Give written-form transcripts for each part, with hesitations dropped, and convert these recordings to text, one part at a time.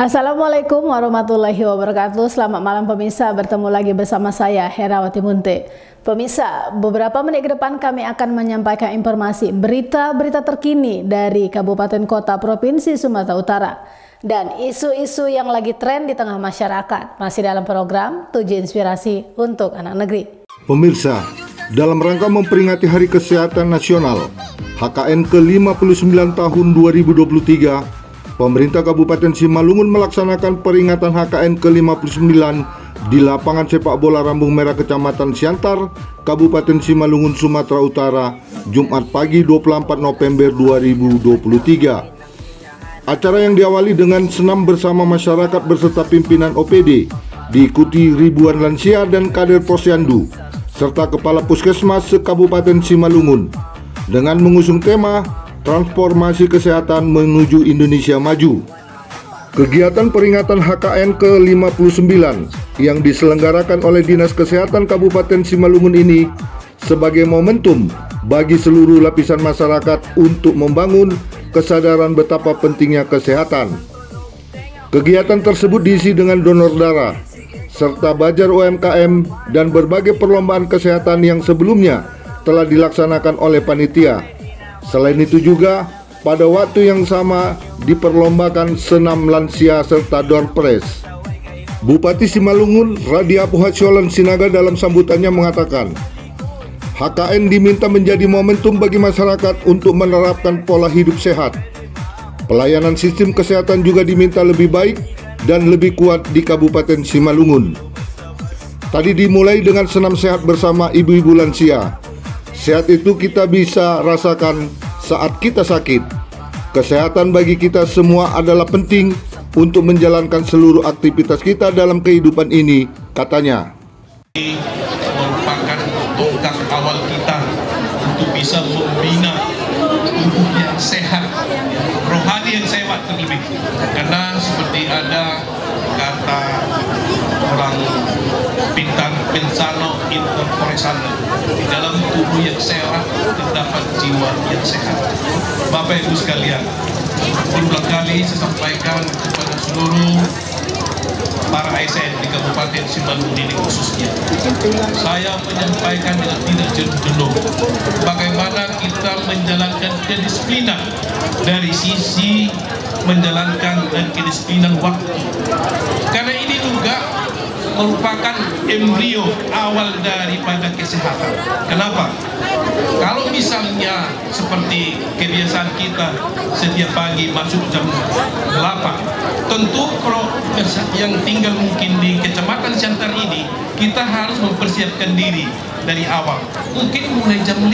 Assalamualaikum warahmatullahi wabarakatuh. Selamat malam pemirsa, bertemu lagi bersama saya Herawati Munte. Pemirsa, beberapa menit ke depan kami akan menyampaikan informasi berita-berita terkini dari Kabupaten Kota Provinsi Sumatera Utara dan isu-isu yang lagi tren di tengah masyarakat. Masih dalam program 7 Inspirasi untuk Anak Negeri. Pemirsa, dalam rangka memperingati Hari Kesehatan Nasional HKN ke-59 tahun 2023, pemerintah Kabupaten Simalungun melaksanakan peringatan HKN ke-59 di lapangan sepak bola Rambung Merah Kecamatan Siantar, Kabupaten Simalungun, Sumatera Utara, Jumat pagi 24 November 2023. Acara yang diawali dengan senam bersama masyarakat beserta pimpinan OPD, diikuti ribuan lansia dan kader posyandu, serta kepala puskesmas se-Kabupaten Simalungun, dengan mengusung tema Transformasi Kesehatan Menuju Indonesia Maju. Kegiatan peringatan HKN ke-59 yang diselenggarakan oleh Dinas Kesehatan Kabupaten Simalungun ini sebagai momentum bagi seluruh lapisan masyarakat untuk membangun kesadaran betapa pentingnya kesehatan. Kegiatan tersebut diisi dengan donor darah, serta bazar UMKM dan berbagai perlombaan kesehatan yang sebelumnya telah dilaksanakan oleh panitia. Selain itu juga, pada waktu yang sama diperlombakan senam lansia serta door press. Bupati Simalungun, Radia Puhatsiolan Sinaga dalam sambutannya mengatakan, HKN diminta menjadi momentum bagi masyarakat untuk menerapkan pola hidup sehat. Pelayanan sistem kesehatan juga diminta lebih baik dan lebih kuat di Kabupaten Simalungun. Tadi dimulai dengan senam sehat bersama ibu-ibu lansia. Sehat itu kita bisa rasakan saat kita sakit. Kesehatan bagi kita semua adalah penting untuk menjalankan seluruh aktivitas kita dalam kehidupan ini, katanya. Ini merupakan tonggak awal kita untuk bisa membina tubuh yang sehat, rohani yang sehat terlebih. Karena seperti ada kata orang pintar, pensano incorpore sano, di dalam tubuh yang sehat terdapat jiwa yang sehat. Bapak Ibu sekalian, berulang kali saya sampaikan kepada seluruh para ASN di Kabupaten Simalungun ini khususnya, saya menyampaikan dengan tidak jenuh bagaimana kita menjalankan kedisiplinan dari sisi menjalankan dan kedisiplinan waktu, karena ini juga merupakan embrio awal daripada kesehatan. Kenapa? Kalau misalnya seperti kebiasaan kita setiap pagi masuk jam 8, tentu kalau yang tinggal mungkin di Kecamatan Siantar ini, kita harus mempersiapkan diri dari awal, mungkin mulai jam 5.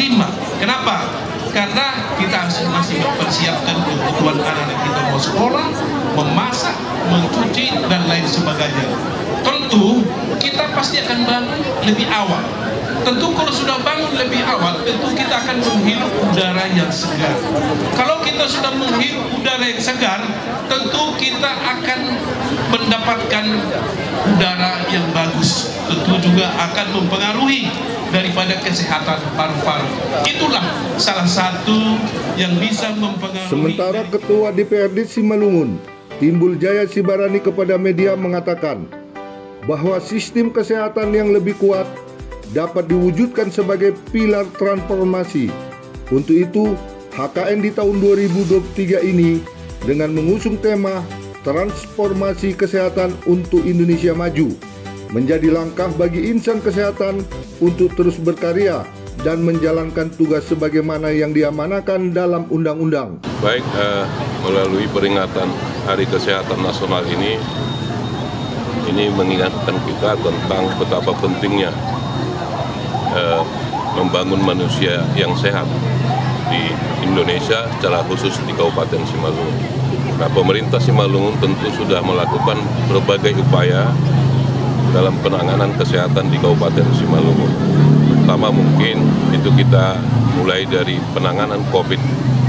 Kenapa? Karena kita masih mempersiapkan kebutuhan anak-anak kita mau sekolah, memasak, mencuci, dan lain sebagainya. Tentu kita pasti akan bangun lebih awal. Tentu kalau sudah bangun lebih awal, tentu kita akan menghirup udara yang segar. Kalau kita sudah menghirup udara yang segar, tentu kita akan mendapatkan udara yang bagus. Tentu juga akan mempengaruhi daripada kesehatan paru-paru. Itulah salah satu yang bisa mempengaruhi. Sementara Ketua DPRD Simalungun, Timbul Jaya Sibarani, kepada media mengatakan bahwa sistem kesehatan yang lebih kuat dapat diwujudkan sebagai pilar transformasi. Untuk itu, HKN di tahun 2023 ini dengan mengusung tema Transformasi Kesehatan untuk Indonesia Maju menjadi langkah bagi insan kesehatan untuk terus berkarya dan menjalankan tugas sebagaimana yang diamanahkan dalam undang-undang. Baik, melalui peringatan Hari Kesehatan Nasional ini mengingatkan kita tentang betapa pentingnya membangun manusia yang sehat di Indonesia, secara khusus di Kabupaten Simalungun. Nah, pemerintah Simalungun tentu sudah melakukan berbagai upaya dalam penanganan kesehatan di Kabupaten Simalungun. Pertama mungkin itu kita mulai dari penanganan COVID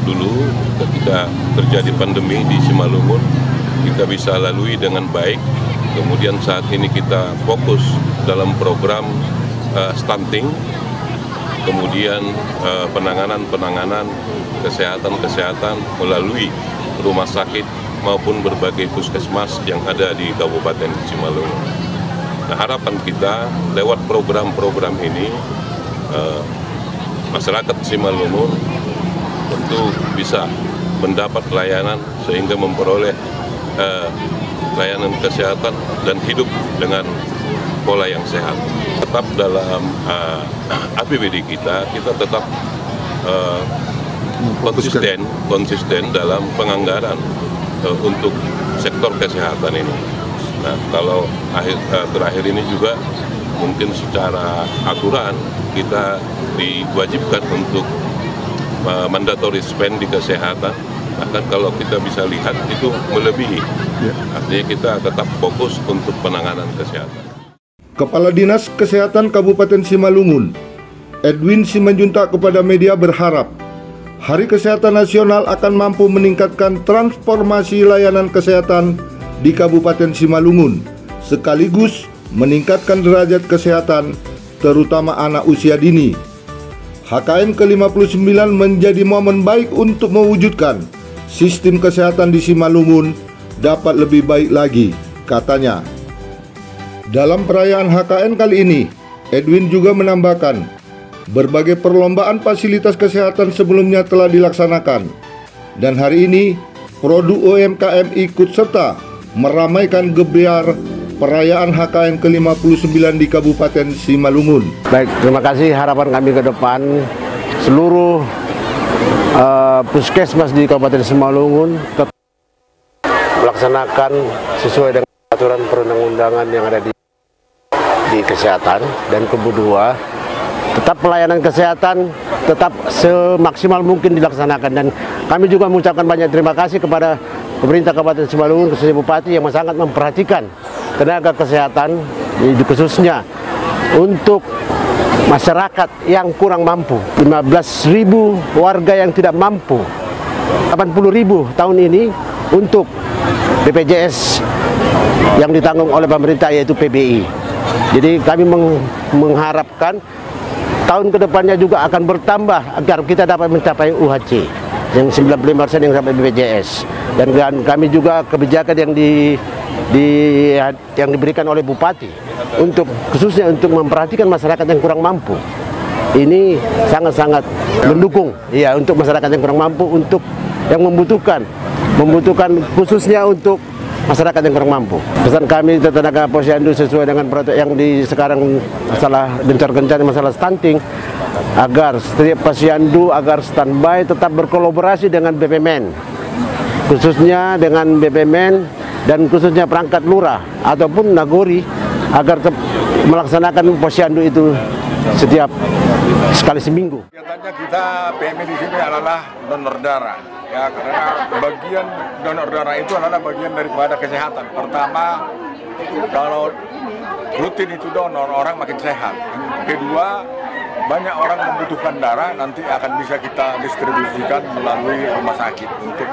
dulu. Ketika terjadi pandemi di Simalungun, kita bisa lalui dengan baik. Kemudian saat ini kita fokus dalam program stunting, kemudian penanganan kesehatan melalui rumah sakit maupun berbagai puskesmas yang ada di Kabupaten Simalungun. Nah, harapan kita lewat program-program ini, masyarakat Simalungun tentu bisa mendapat layanan sehingga memperoleh layanan kesehatan dan hidup dengan pola yang sehat. Tetap dalam APBD kita tetap konsisten dalam penganggaran untuk sektor kesehatan ini. Nah, kalau terakhir ini juga mungkin secara aturan kita diwajibkan untuk mandatory spend di kesehatan. Bahkan kalau kita bisa lihat itu melebihi. Artinya kita tetap fokus untuk penanganan kesehatan. Kepala Dinas Kesehatan Kabupaten Simalungun, Edwin Simanjuntak, kepada media berharap Hari Kesehatan Nasional akan mampu meningkatkan transformasi layanan kesehatan di Kabupaten Simalungun, sekaligus meningkatkan derajat kesehatan, terutama anak usia dini. HKM ke-59 menjadi momen baik untuk mewujudkan sistem kesehatan di Simalungun dapat lebih baik lagi, katanya. Dalam perayaan HKN kali ini, Edwin juga menambahkan, berbagai perlombaan fasilitas kesehatan sebelumnya telah dilaksanakan, dan hari ini produk UMKM ikut serta meramaikan gebiar perayaan HKN ke-59 di Kabupaten Simalungun. Baik, terima kasih. Harapan kami ke depan seluruh puskesmas di Kabupaten Simalungun tetap melaksanakan sesuai dengan aturan perundang-undangan yang ada di kesehatan, dan kedua, tetap pelayanan kesehatan tetap semaksimal mungkin dilaksanakan. Dan kami juga mengucapkan banyak terima kasih kepada pemerintah Kabupaten Simalungun, khususnya Bupati, yang sangat memperhatikan tenaga kesehatan, khususnya untuk masyarakat yang kurang mampu. 15.000 warga yang tidak mampu, 80.000 tahun ini untuk BPJS yang ditanggung oleh pemerintah, yaitu PBI. Jadi kami mengharapkan tahun kedepannya juga akan bertambah agar kita dapat mencapai UHC yang 95% yang sampai BPJS. Dan kami juga kebijakan yang diberikan oleh Bupati untuk khususnya untuk memperhatikan masyarakat yang kurang mampu. Ini sangat-sangat mendukung ya untuk masyarakat yang kurang mampu, untuk yang membutuhkan khususnya untuk masyarakat yang kurang mampu. Pesan kami tenaga posyandu sesuai dengan protokol yang sekarang masalah gencar-gencar masalah stunting, agar setiap posyandu agar standby tetap berkolaborasi dengan BPMen, khususnya dengan BPMen dan khususnya perangkat lurah ataupun nagori, agar melaksanakan posyandu itu setiap sekali seminggu. Kegiatannya kita PMI di sini adalah donor darah, ya, karena bagian donor darah itu adalah bagian daripada kesehatan. Pertama, kalau rutin itu donor, orang makin sehat. Kedua, banyak orang membutuhkan darah, nanti akan bisa kita distribusikan melalui rumah sakit untuk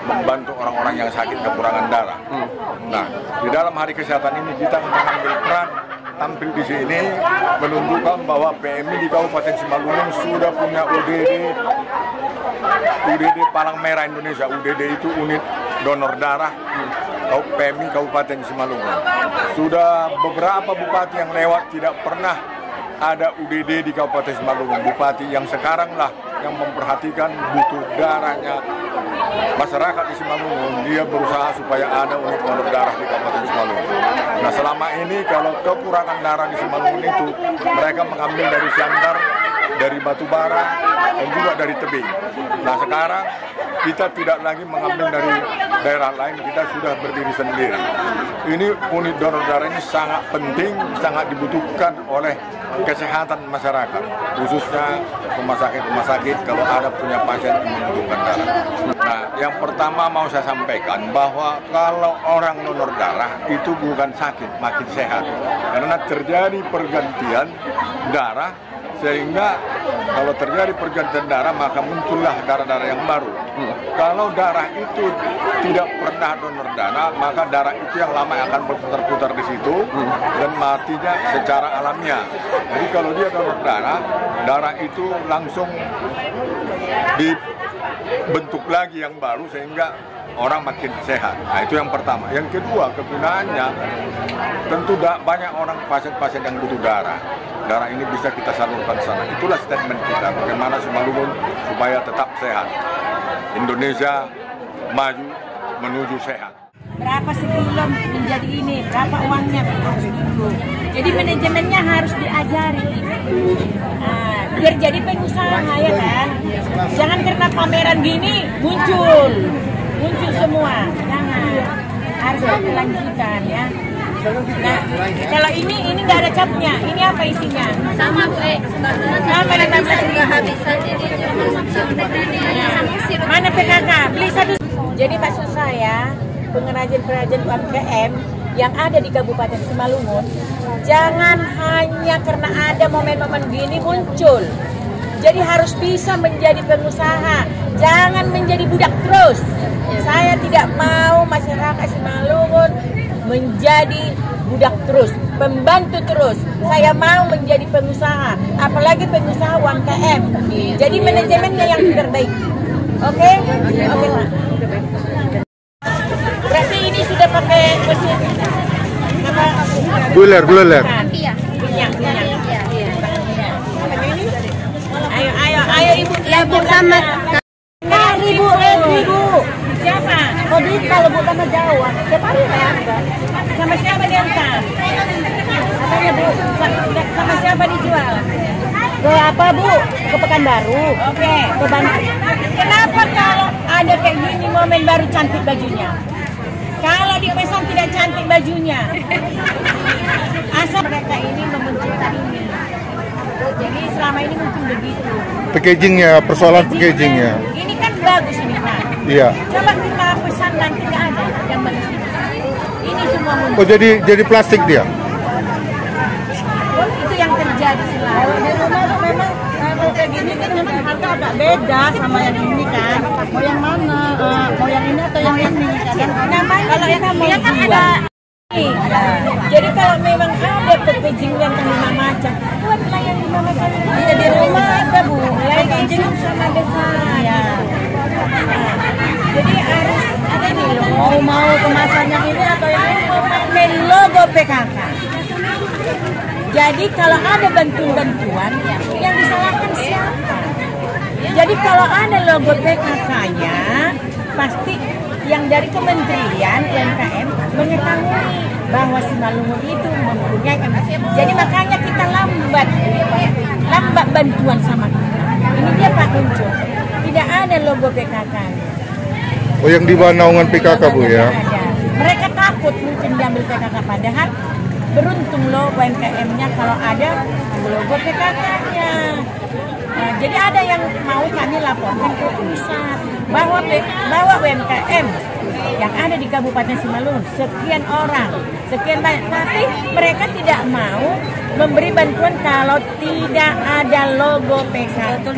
membantu orang-orang yang sakit kekurangan darah. Nah, di dalam hari kesehatan ini kita mengambil peran tampil di sini menunjukkan bahwa PMI di Kabupaten Simalungun sudah punya UDD Palang Merah Indonesia. UDD itu unit donor darah PMI Kabupaten Simalungun. Sudah beberapa bupati yang lewat tidak pernah ada UDD di Kabupaten Simalungun. Bupati yang sekarang lah yang memperhatikan butuh darahnya masyarakat di Simalungun, dia berusaha supaya ada unit donor darah di Kabupaten Simalungun. Nah, selama ini kalau kekurangan darah di Simalungun itu, mereka mengambil dari Siantar, dari Batubara, dan juga dari tebing. Nah, sekarang kita tidak lagi mengambil dari daerah lain, kita sudah berdiri sendiri. Ini unit donor darah ini sangat penting, sangat dibutuhkan oleh kesehatan masyarakat, khususnya rumah sakit kalau ada punya pasien yang membutuhkan darah. Nah, yang pertama mau saya sampaikan bahwa kalau orang donor darah itu bukan sakit, makin sehat, karena terjadi pergantian darah, sehingga kalau terjadi pergantian darah maka muncullah darah-darah yang baru. Kalau darah itu tidak pernah donor darah, maka darah itu yang lama akan berputar-putar di situ dan matinya secara alamiah. Jadi kalau dia donor darah, darah itu langsung bentuk lagi yang baru sehingga orang makin sehat. Nah, itu yang pertama. Yang kedua, kegunaannya tentu banyak orang pasien-pasien yang butuh darah. Darah ini bisa kita salurkan ke sana. Itulah statement kita, bagaimana Simalungun supaya tetap sehat. Indonesia maju menuju sehat. Berapa sebelum menjadi ini, berapa uangnya harus dulu. Jadi manajemennya harus diajari. Nah, biar jadi pengusaha ya kan. Jangan karena pameran gini muncul semua. Jangan. Harus ada kelanjutan ya. Nah, kalau ini nggak ada capnya. Ini apa isinya? Sama Bu, sama dengan sudah habis saja di mana PKK? Beli satu. Jadi maksud saya, pengrajin-pengrajin UMKM yang ada di Kabupaten Simalungun, jangan hanya karena ada momen-momen gini muncul. Jadi harus bisa menjadi pengusaha, jangan menjadi budak terus. Saya tidak mau masyarakat Simalungun menjadi budak terus, pembantu terus. Saya mau menjadi pengusaha, apalagi pengusaha UMKM. Jadi manajemennya yang terbaik. Oke, Pak. Berarti ini sudah pakai mesin Builer. Iya. Minyak. Ayo Ibu. Ya Bu, sama. Ibu. Siapa? Mau beli kalau Bu sama Jawa. Tiap hari saya ada. Sama siapa diantar? Katanya Bu, sama siapa dijual? Ke apa Bu? Ke Pekanbaru. Oke. Ke Bandung. Kenapa kalau ada kayak gini momen baru cantik bajunya? Kalau dipesan tidak cantik bajunya. Asal mereka ini memunculkan ini. Jadi selama ini mungkin begitu. Packagingnya, persoalan packagingnya. Ini kan bagus ini Pak. Iya. Coba kita pesan nanti nggak ada yang bagus ini. Ini semua muncul. Oh, jadi plastik dia? Itu yang terjadi selalu. Di rumah tuh memang kalau kayak gini kan memang harga agak beda sama yang ini kan. Mau yang mana? Mau yang ini atau yang ini? Namanya kalau kita mau kan ada. Jadi kalau memang ada packaging yang 5 macam, buatlah yang 5 macam. Iya, di rumah ada Bu. Packaging sama desain. Iya. Jadi harus ada nih Mau kemasan yang ini atau yang ini? mau pakai logo PKK. Jadi kalau ada bantuan yang disalahkan siapa? Jadi kalau ada logo PKK-nya, pasti yang dari Kementerian UMKM mengetahui bahwa Simalungun itu mempunyai MSM. Jadi makanya kita lambat bantuan sama kita. Ini dia Pak muncul. Tidak ada logo PKK-nya. Oh, yang di bawah naungan PKK Bu ya? Mereka takut mungkin diambil PKK, padahal beruntung loh UMKM-nya kalau ada logo PKK-nya. Nah, jadi ada yang mau kami laporkan ke pusat bahwa UMKM yang ada di Kabupaten Simalungun sekian orang, sekian banyak, tapi mereka tidak mau memberi bantuan kalau tidak ada logo PKK.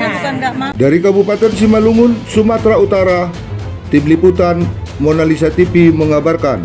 Dari Kabupaten Simalungun, Sumatera Utara, Tim Liputan Mona Lisa TV mengabarkan.